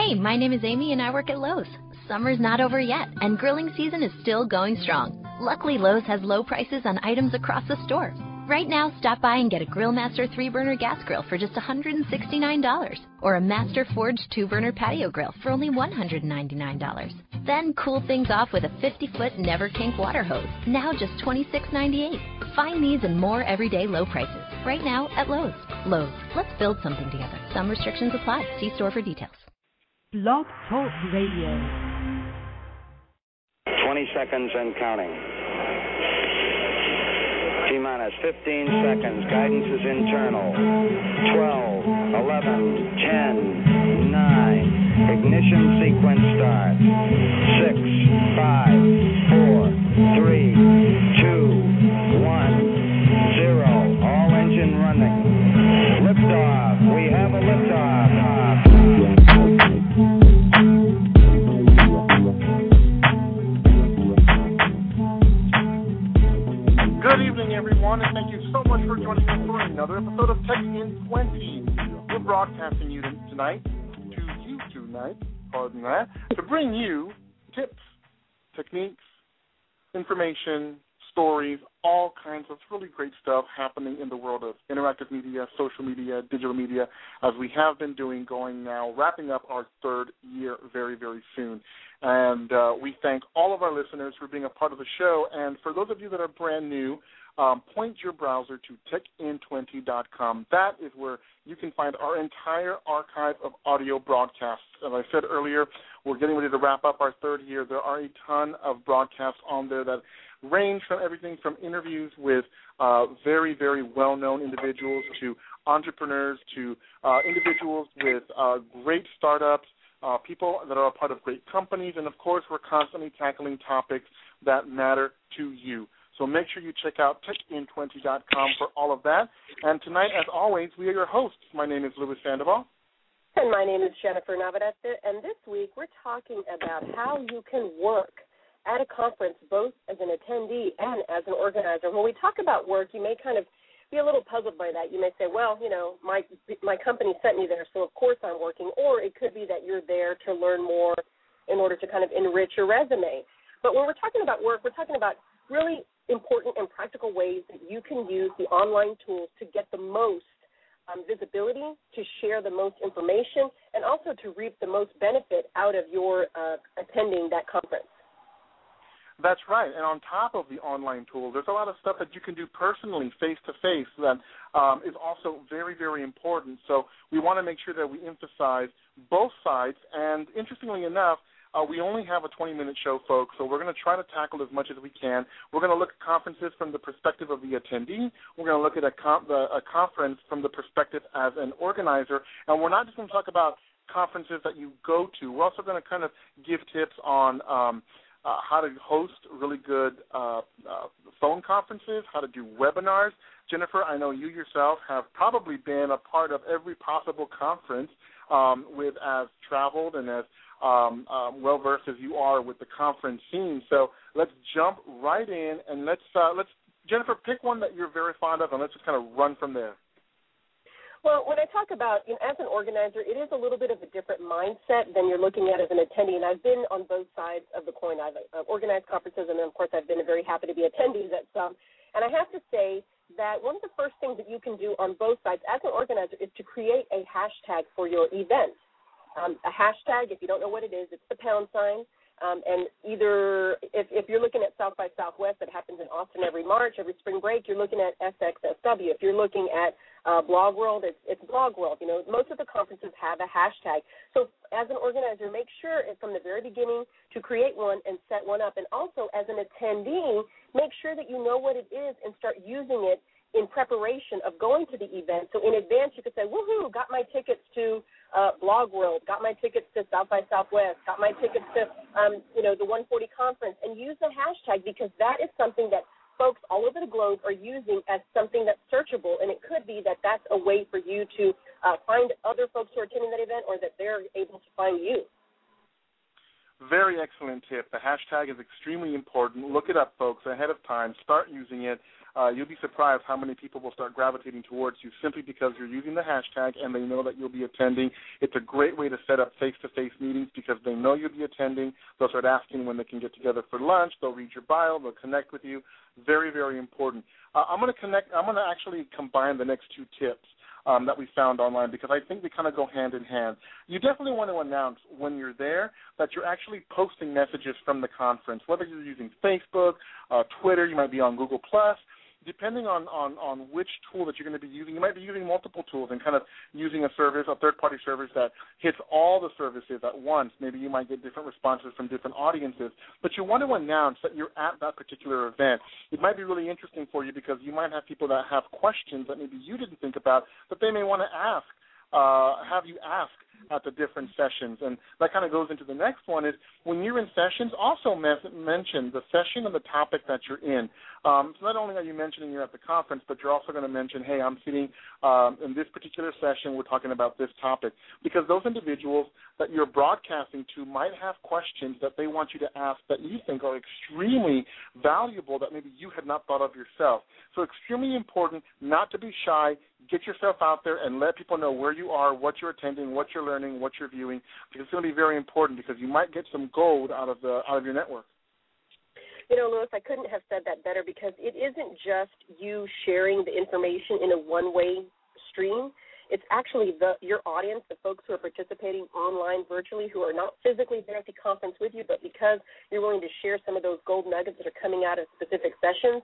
Hey, my name is Amy and I work at Lowe's. Summer's not over yet and grilling season is still going strong. Luckily, Lowe's has low prices on items across the store. Right now, stop by and get a Grillmaster 3-burner gas grill for just $169 or a Master Forge 2-burner patio grill for only $199. Then cool things off with a 50-foot Never Kink water hose, now just $26.98. Find these and more everyday low prices right now at Lowe's. Lowe's, let's build something together. Some restrictions apply. See store for details. Blog Talk Radio. 20 seconds and counting. T-minus 15 seconds. Guidance is internal. 12, 11, 10, 9. Ignition sequence start. 6, 5, 4, 3, 2, 1, 0. All engine running. Liftoff. We have a liftoff. Good evening, everyone, and thank you so much for joining us for another episode of Tech in 20. We're broadcasting you tonight, to bring you tips, techniques, information, stories, all kinds of really great stuff happening in the world of interactive media, social media, digital media, as we have been doing, wrapping up our third year very, very soon. And we thank all of our listeners for being a part of the show. And for those of you that are brand new, point your browser to techin20.com. That is where you can find our entire archive of audio broadcasts. As I said earlier, we're getting ready to wrap up our third year. There are a ton of broadcasts on there that range from everything from interviews with very, very well-known individuals to entrepreneurs to individuals with great startups, people that are a part of great companies, and, of course, we're constantly tackling topics that matter to you. So make sure you check out techin20.com for all of that. And tonight, as always, we are your hosts. My name is Louis Sandoval. And my name is Jennifer Navarrete. And this week we're talking about how you can work at a conference both as an attendee and as an organizer. When we talk about work, you may kind of be a little puzzled by that. You may say, well, you know, my company sent me there, so of course I'm working. Or it could be that you're there to learn more in order to kind of enrich your resume. But when we're talking about work, we're talking about really important and practical ways that you can use the online tools to get the most visibility, to share the most information, and also to reap the most benefit out of your attending that conference. That's right. And on top of the online tools, there's a lot of stuff that you can do personally, face-to-face, that is also very, very important. So we want to make sure that we emphasize both sides. And interestingly enough, we only have a 20-minute show, folks, so we're going to try to tackle as much as we can. We're going to look at conferences from the perspective of the attendee. We're going to look at a conference from the perspective as an organizer. And we're not just going to talk about conferences that you go to. We're also going to kind of give tips on how to host really good phone conferences, how to do webinars. Jennifer, I know you yourself have probably been a part of every possible conference with as traveled and as well-versed as you are with the conference scene. So let's jump right in, and let's Jennifer, pick one that you're very fond of, and let's just kind of run from there. Well, when I talk about, as an organizer, it is a little bit of a different mindset than you're looking at as an attendee, and I've been on both sides of the coin. I've organized conferences, and then, of course, I've been very happy to be attendees at some. And I have to say that one of the first things that you can do on both sides as an organizer is to create a hashtag for your event. A hashtag, if you don't know what it is, it's the # sign. And either if you're looking at South by Southwest, that happens in Austin every March, every spring break, you're looking at SXSW. If you're looking at Blog World, it's Blog World. Most of the conferences have a hashtag. So as an organizer, make sure from the very beginning to create one and set one up. And also as an attendee, make sure that you know what it is and start using it in preparation of going to the event. So in advance, you could say, woohoo, got my tickets to Blog World, got my tickets to South by Southwest, got my tickets to, the 140 conference, and use the hashtag because that is something that folks all over the globe are using as something that's searchable, and it could be that that's a way for you to find other folks who are attending that event or that they're able to find you. Very excellent tip. The hashtag is extremely important. Look it up, folks, ahead of time. Start using it. You'll be surprised how many people will start gravitating towards you simply because you're using the hashtag and they know that you'll be attending. It's a great way to set up face-to-face meetings because they know you'll be attending. They'll start asking when they can get together for lunch. They'll read your bio. They'll connect with you. Very, very important. I'm going to actually combine the next two tips that we found online because I think they kind of go hand in hand. You definitely want to announce when you're there that you're actually posting messages from the conference, whether you're using Facebook, Twitter, you might be on Google+. Depending on which tool that you're going to be using, you might be using multiple tools and kind of using a service, a third-party service that hits all the services at once. Maybe you might get different responses from different audiences, but you want to announce that you're at that particular event. It might be really interesting for you because you might have people that have questions that maybe you didn't think about that they may want to ask, have you ask at the different sessions. And that kind of goes into the next one is when you're in sessions, also mention the session and the topic that you're in. So not only are you mentioning you're at the conference, but you're also going to mention, hey, I'm sitting in this particular session, we're talking about this topic. Because those individuals that you're broadcasting to might have questions that they want you to ask that you think are extremely valuable that maybe you had not thought of yourself. So extremely important not to be shy. Get yourself out there and let people know where you are, what you're attending, what you're learning, what you're viewing, because it's going to be very important because you might get some gold out of your network. You know, Louis, I couldn't have said that better because it isn't just you sharing the information in a one-way stream. It's actually your audience, the folks who are participating online virtually who are not physically there at the conference with you, but because you're willing to share some of those gold nuggets that are coming out of specific sessions,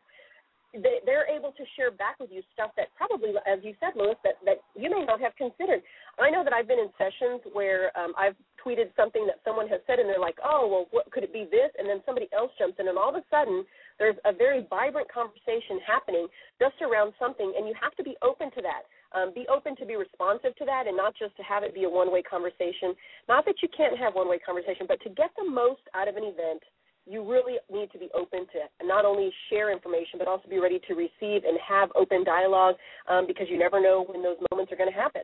they're able to share back with you stuff that probably, as you said, Louis, that you may not have considered. I know that I've been in sessions where I've tweeted something that someone has said, and they're like, oh, well, what could it be this? And then somebody else jumps in, and all of a sudden there's a very vibrant conversation happening just around something, and you have to be open to that. Be open to be responsive to that and not just to have it be a one-way conversation. Not that you can't have one-way conversation, but to get the most out of an event, you really need to be open to not only share information but also be ready to receive and have open dialogue because you never know when those moments are going to happen.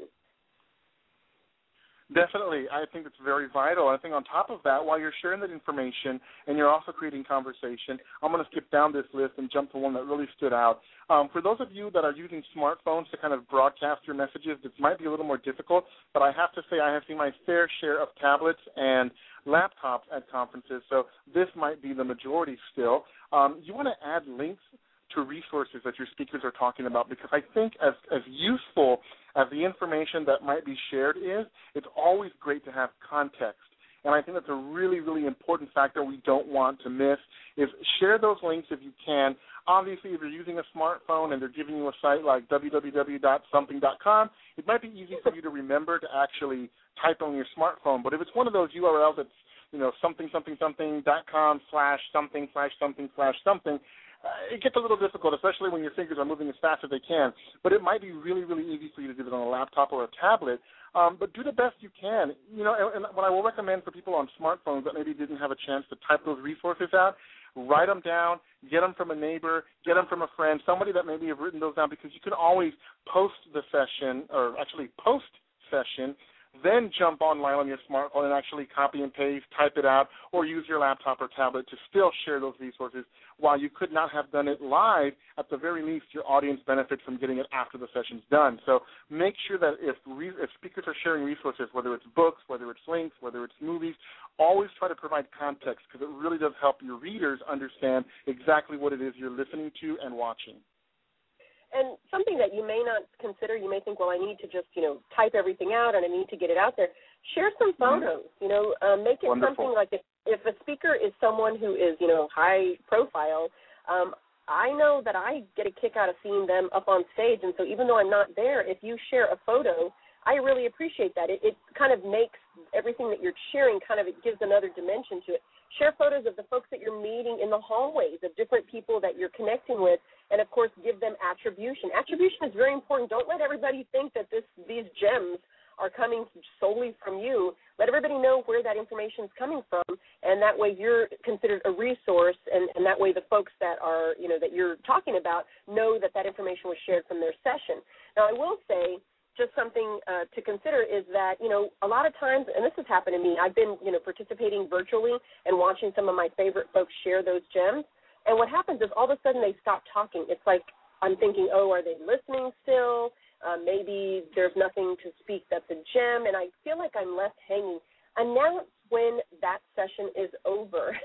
Definitely. I think it's very vital. I think on top of that, while you're sharing that information and you're also creating conversation, I'm going to skip down this list and jump to one that really stood out. For those of you that are using smartphones to kind of broadcast your messages, this might be a little more difficult, but I have to say I have seen my fair share of tablets and laptops at conferences, so this might be the majority still. You want to add links to resources that your speakers are talking about because I think as useful as the information that might be shared is, it's always great to have context. And I think that's a really, really important factor we don't want to miss is share those links if you can. Obviously, if you're using a smartphone and they're giving you a site like www.something.com, it might be easy for you to remember to actually type on your smartphone. But if it's one of those URLs that's, something, it gets a little difficult, especially when your fingers are moving as fast as they can. But it might be really, really easy for you to do it on a laptop or a tablet. But do the best you can. And what I will recommend for people on smartphones that maybe didn't have a chance to type those resources out, write them down, get them from a neighbor, get them from a friend, somebody that maybe have written those down because you can always post the session or actually post-session, then jump online on your smartphone and actually copy and paste, type it out, or use your laptop or tablet to still share those resources. While you could not have done it live, at the very least, your audience benefits from getting it after the session's done. So make sure that if speakers are sharing resources, whether it's books, whether it's links, whether it's movies, always try to provide context because it really does help your readers understand exactly what it is you're listening to and watching. And something that you may not consider, you may think, well, I need to just, type everything out and I need to get it out there. Share some photos, make it Wonderful. Something like if a speaker is someone who is, high profile, I know that I get a kick out of seeing them up on stage. And so even though I'm not there, if you share a photo, I really appreciate that. It kind of makes everything that you're sharing it gives another dimension to it. Share photos of the folks that you're meeting in the hallways, of different people that you're connecting with, and, of course, give them attribution. Attribution is very important. Don't let everybody think that these gems are coming solely from you. Let everybody know where that information is coming from, and that way you're considered a resource, and that way the folks that are, that you're talking about know that information was shared from their session. Now, I will say, just something to consider is that, a lot of times, and this has happened to me, I've been, participating virtually and watching some of my favorite folks share those gems. And what happens is all of a sudden they stop talking. It's like I'm thinking, oh, are they listening still? Maybe there's nothing to speak that's a gem, and I feel like I'm left hanging. Announce when that session is over.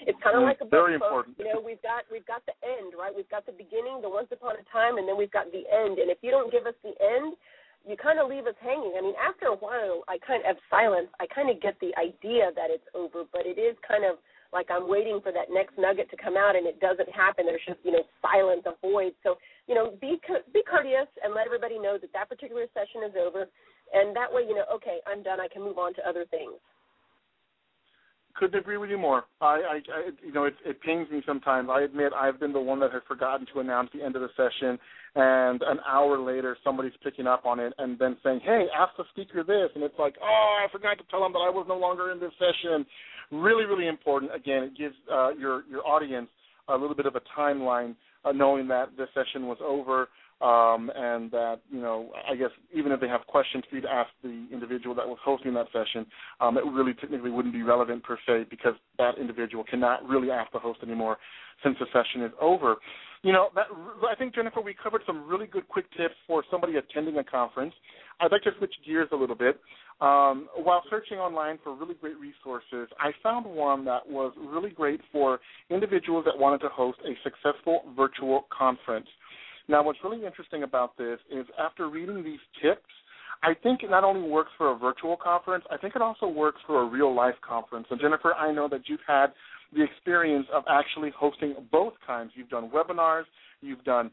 It's kind of like a book. Very important. We've got the end, right? We've got the beginning, the once upon a time, and then we've got the end. And if you don't give us the end, you kind of leave us hanging. I mean, after a while, I kind of get the idea that it's over, but it is kind of like I'm waiting for that next nugget to come out, and it doesn't happen. There's just, silence, a void. So, be courteous and let everybody know that particular session is over, and that way, okay, I'm done. I can move on to other things. Couldn't agree with you more. It pains me sometimes. I admit I've been the one that has forgotten to announce the end of the session, and an hour later somebody's picking up on it and then saying, hey, ask the speaker this, and it's like, oh, I forgot to tell them that I was no longer in this session. Really, really important. Again, it gives your audience a little bit of a timeline, knowing that this session was over. And that, I guess even if they have questions for you to ask the individual that was hosting that session, it really technically wouldn't be relevant per se, because that individual cannot really ask the host anymore since the session is over. I think, Jennifer, we covered some really good quick tips for somebody attending a conference. I'd like to switch gears a little bit. While searching online for really great resources, I found one that was really great for individuals that wanted to host a successful virtual conference. Now, what's really interesting about this is after reading these tips, I think it not only works for a virtual conference, I think it also works for a real-life conference. And, Jennifer, I know that you've had the experience of actually hosting both kinds. You've done webinars, you've done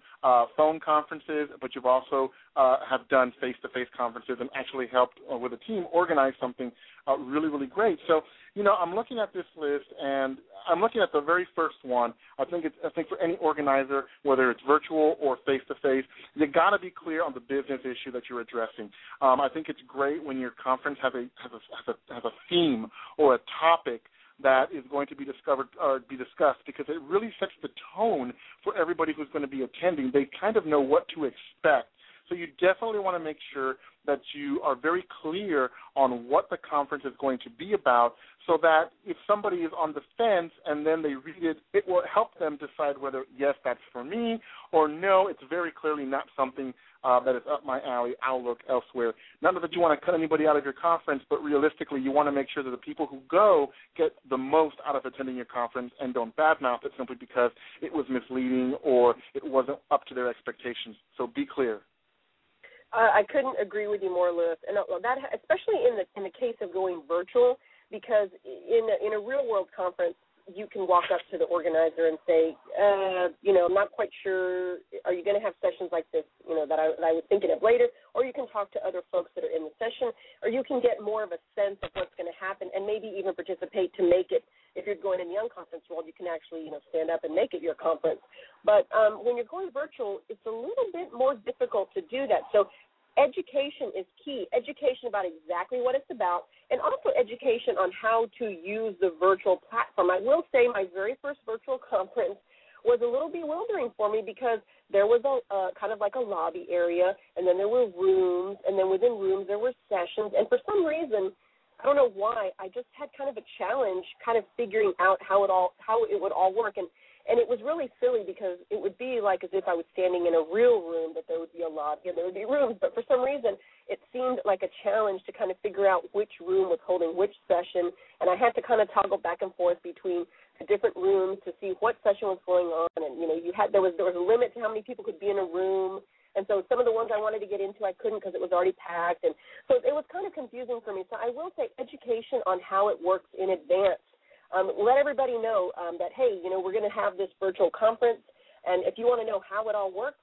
phone conferences, but you've also have done face-to-face conferences and actually helped with a team organize something really, really great. So, I'm looking at this list, and I'm looking at the very first one. I think for any organizer, whether it's virtual or face-to-face, you got to be clear on the business issue that you're addressing. I think it's great when your conference has a theme or a topic that is going to be discussed, because it really sets the tone for everybody who's going to be attending. They kind of know what to expect. So you definitely want to make sure that you are very clear on what the conference is going to be about, so that if somebody is on the fence and then they read it, it will help them decide whether, yes, that's for me, or no, it's very clearly not something that is up my alley, I'll look elsewhere. Not that you want to cut anybody out of your conference, but realistically you want to make sure that the people who go get the most out of attending your conference and don't badmouth it simply because it was misleading or it wasn't up to their expectations. So be clear. I couldn't agree with you more, Lewis, and that especially in the case of going virtual, because in a real world conference, you can walk up to the organizer and say, I'm not quite sure. Are you going to have sessions like this, that I was thinking of later? Or you can talk to other folks that are in the session, or you can get more of a sense of what's going to happen and maybe even participate to make it. If you're going in the unconference world, you can actually, stand up and make it your conference. But when you're going virtual, it's a little bit more difficult to do that. So education is key, education about exactly what it's about, and also education on how to use the virtual platform. I will say my very first virtual conference was a little bewildering for me, because there was a kind of like a lobby area, and then there were rooms, and then within rooms there were sessions, and for some reason, I don't know why, I just had kind of a challenge kind of figuring out how it would all work. And it was really silly, because it would be like as if I was standing in a real room, that there would be a lobby and there would be rooms. But for some reason, it seemed like a challenge to kind of figure out which room was holding which session. And I had to kind of toggle back and forth between the different rooms to see what session was going on. And, there was a limit to how many people could be in a room. And so some of the ones I wanted to get into, I couldn't because it was already packed. And so it was kind of confusing for me. So I will say education on how it works in advance. Let everybody know that, hey, we're going to have this virtual conference, and if you want to know how it all works,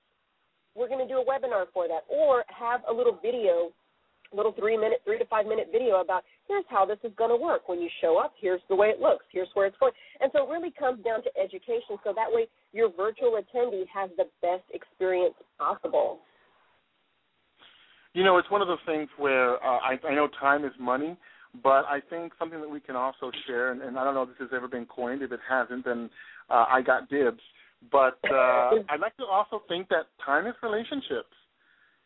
we're going to do a webinar for that, or have a little video, a little 3 to 5 minute video about here's how this is going to work. When you show up, here's the way it looks, here's where it's going. And so it really comes down to education, so that way your virtual attendee has the best experience possible. It's one of those things where I know time is money, but I think something that we can also share, and I don't know if this has ever been coined. If it hasn't, then I got dibs. But I'd like to also think that time is relationships.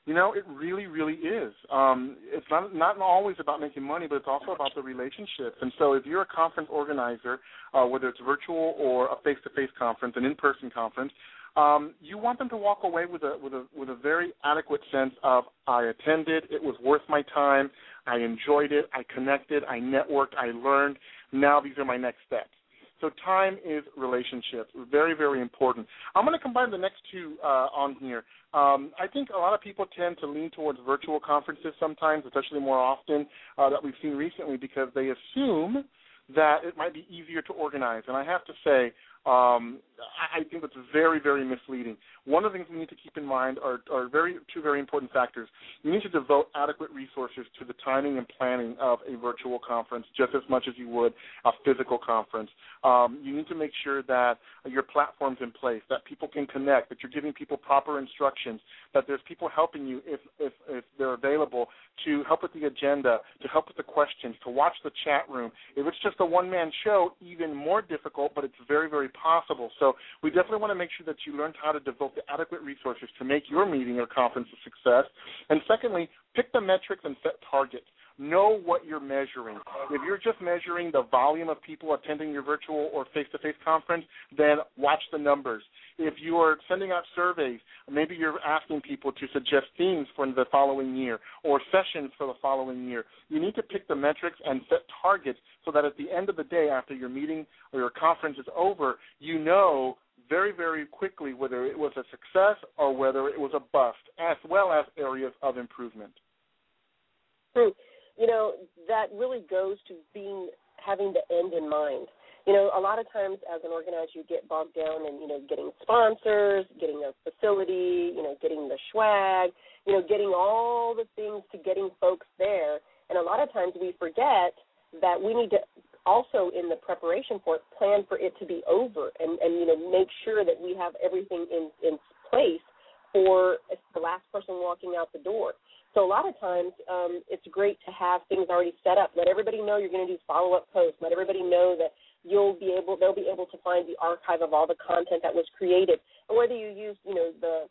You know, it really, really is. It's not always about making money, but it's also about the relationships. And so if you're a conference organizer, whether it's virtual or a face-to-face conference, an in-person conference, you want them to walk away with a very adequate sense of, I attended, it was worth my time, I enjoyed it, I connected, I networked, I learned, now these are my next steps. So time is relationships, very, very important. I'm going to combine the next two on here. I think a lot of people tend to lean towards virtual conferences sometimes, especially more often that we've seen recently, because they assume that it might be easier to organize. And I have to say, I think that's very, very misleading. One of the things we need to keep in mind are two very important factors. You need to devote adequate resources to the timing and planning of a virtual conference just as much as you would a physical conference. You need to make sure that your platform's in place, that people can connect, that you're giving people proper instructions, that there's people helping you if they're available to help with the agenda, to help with the questions, to watch the chat room. If it's just a one-man show, even more difficult, but it's very, very possible. So we definitely want to make sure that you learn how to devote the adequate resources to make your meeting or conference a success. And secondly, pick the metrics and set targets. Know what you're measuring. If you're just measuring the volume of people attending your virtual or face-to-face conference, then watch the numbers. If you are sending out surveys, maybe you're asking people to suggest themes for the following year or sessions for the following year. You need to pick the metrics and set targets so that at the end of the day, after your meeting or your conference is over, you know very, very quickly whether it was a success or whether it was a bust, as well as areas of improvement. You know, that really goes to having the end in mind. You know, a lot of times as an organizer, you get bogged down in, you know, getting sponsors, getting a facility, you know, getting the swag, you know, getting all the things to getting folks there. And a lot of times we forget that we need to also, in the preparation for it, plan for it to be over and you know, make sure that we have everything in place for the last person walking out the door. So a lot of times it's great to have things already set up. Let everybody know you're going to do follow-up posts. Let everybody know that they'll be able to find the archive of all the content that was created. And whether you use, you know, the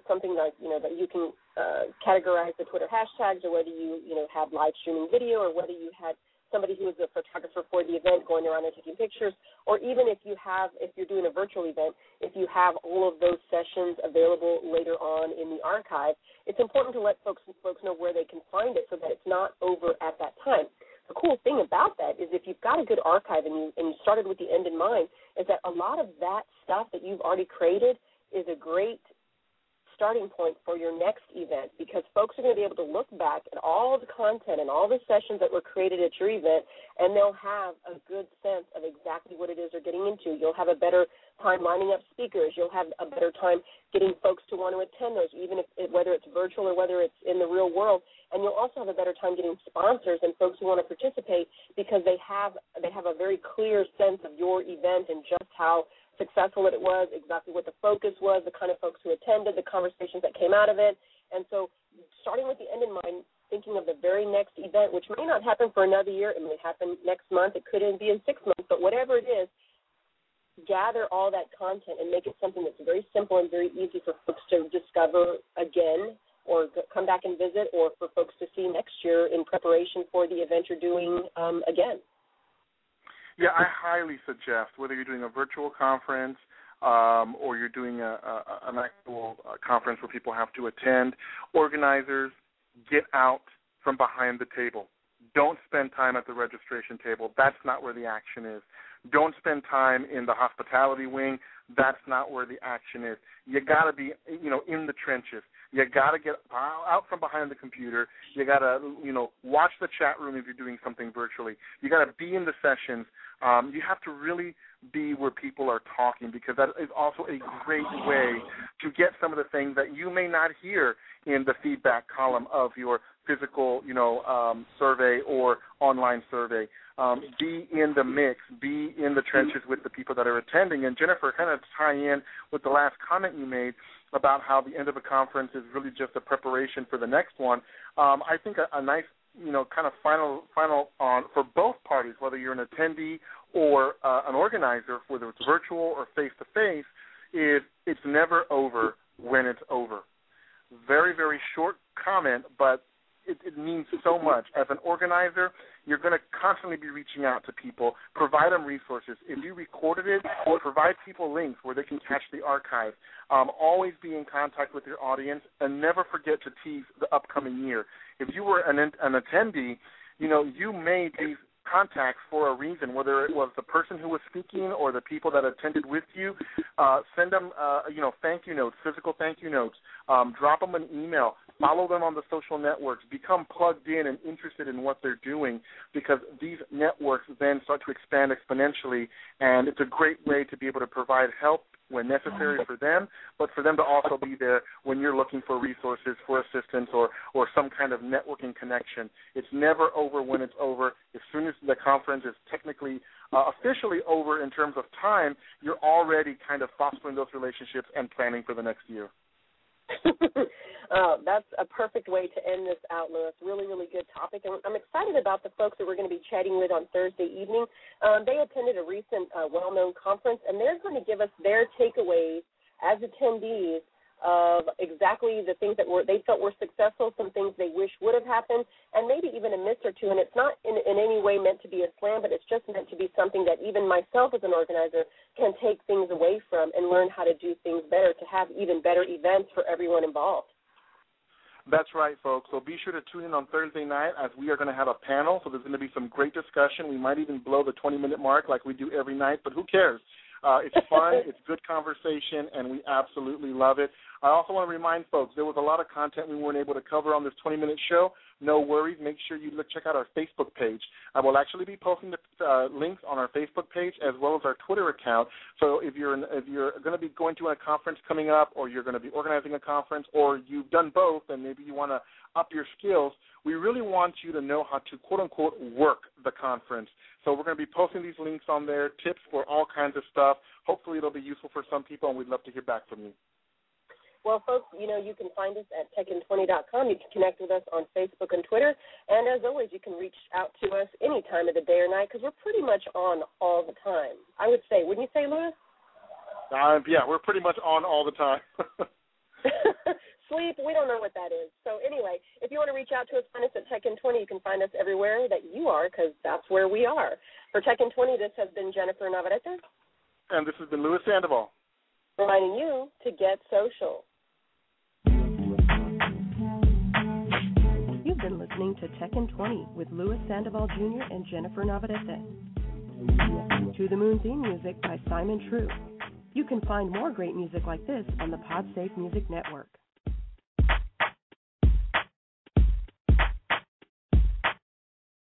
something like, you know, that you can categorize the Twitter hashtags, or whether you know, have live streaming video, or whether you had somebody who was a photographer for the event going around and taking pictures, or even if you're doing a virtual event, if you have all of those sessions available later on in the archive, it's important to let folks know where they can find it so that it's not over at that time. The cool thing about that is if you've got a good archive and you started with the end in mind, is that a lot of that stuff that you've already created is a great starting point for your next event, because folks are going to be able to look back at all the content and all the sessions that were created at your event, and they'll have a good sense of exactly what it is they're getting into. You'll have a better time lining up speakers. You'll have a better time getting folks to want to attend those, even whether it's virtual or whether it's in the real world. And you'll also have a better time getting sponsors and folks who want to participate, because they have a very clear sense of your event and just how successful it was, exactly what the focus was, the kind of folks who attended, the conversations that came out of it. And so starting with the end in mind, thinking of the very next event, which may not happen for another year, it may happen next month, it could be in 6 months, but whatever it is, gather all that content and make it something that's very simple and very easy for folks to discover again, or come back and visit, or for folks to see next year in preparation for the event you're doing again. Yeah, I highly suggest, whether you're doing a virtual conference or you're doing an actual conference where people have to attend, organizers, get out from behind the table. Don't spend time at the registration table. That's not where the action is. Don't spend time in the hospitality wing. That's not where the action is. You got to be, you know, in the trenches. You got to get out from behind the computer. You got to, you know, watch the chat room if you're doing something virtually. You got to be in the sessions. You have to really be where people are talking, because that is also a great way to get some of the things that you may not hear in the feedback column of your physical, you know, survey or online survey. Be in the mix, be in the trenches with the people that are attending. And Jennifer, kind of tie in with the last comment you made about how the end of a conference is really just a preparation for the next one. I think a nice, you know, kind of final on for both parties, whether you're an attendee or an organizer, whether it's virtual or face-to-face, is it's never over when it's over. very, very short comment, but it means so much. As an organizer, you're going to constantly be reaching out to people, provide them resources. If you recorded it, provide people links where they can catch the archive. Always be in contact with your audience, and never forget to tease the upcoming year. If you were an attendee, you made these contacts for a reason, whether it was the person who was speaking or the people that attended with you. Send them, thank you notes, physical thank you notes. Drop them an email. Follow them on the social networks. Become plugged in and interested in what they're doing, because these networks then start to expand exponentially, and it's a great way to be able to provide help when necessary for them, but for them to also be there when you're looking for resources, for assistance, or some kind of networking connection. It's never over when it's over. As soon as the conference is technically officially over in terms of time, you're already kind of fostering those relationships and planning for the next year. That's a perfect way to end this out, Louis. Really, really good topic. And I'm excited about the folks that we're going to be chatting with on Thursday evening. They attended a recent well-known conference, and they're going to give us their takeaways as attendees of exactly the things that they felt were successful, some things they wish would have happened, and maybe even a miss or two. And it's not in any way meant to be a slam, but it's just meant to be something that even myself as an organizer can take things away from and learn how to do things better, to have even better events for everyone involved. That's right, folks. So be sure to tune in on Thursday night, as we are going to have a panel. So there's going to be some great discussion. We might even blow the 20-minute mark like we do every night, but who cares? It's fun, it's good conversation, and we absolutely love it. I also want to remind folks, there was a lot of content we weren't able to cover on this 20-minute show. No worries. Make sure you check out our Facebook page. I will actually be posting the links on our Facebook page as well as our Twitter account. So if you're going to be going to a conference coming up, or you're going to be organizing a conference, or you've done both and maybe you want to up your skills, we really want you to know how to, quote-unquote, work the conference. So we're going to be posting these links on there, tips for all kinds of stuff. Hopefully it'll be useful for some people, and we'd love to hear back from you. Well, folks, you can find us at techin20.com. You can connect with us on Facebook and Twitter. And as always, you can reach out to us any time of the day or night, because we're pretty much on all the time, I would say. Wouldn't you say, Louis? Yeah, we're pretty much on all the time. Sleep, we don't know what that is. So anyway, if you want to reach out to us, find us at Techin20. You can find us everywhere that you are, because that's where we are. For Techin20, this has been Jennifer Navarrete. And this has been Louis Sandoval, reminding you to get social. You've been listening to Techin20 with Louis Sandoval Jr. and Jennifer Navarrete. To the Moon theme music by Simon True. You can find more great music like this on the PodSafe Music Network.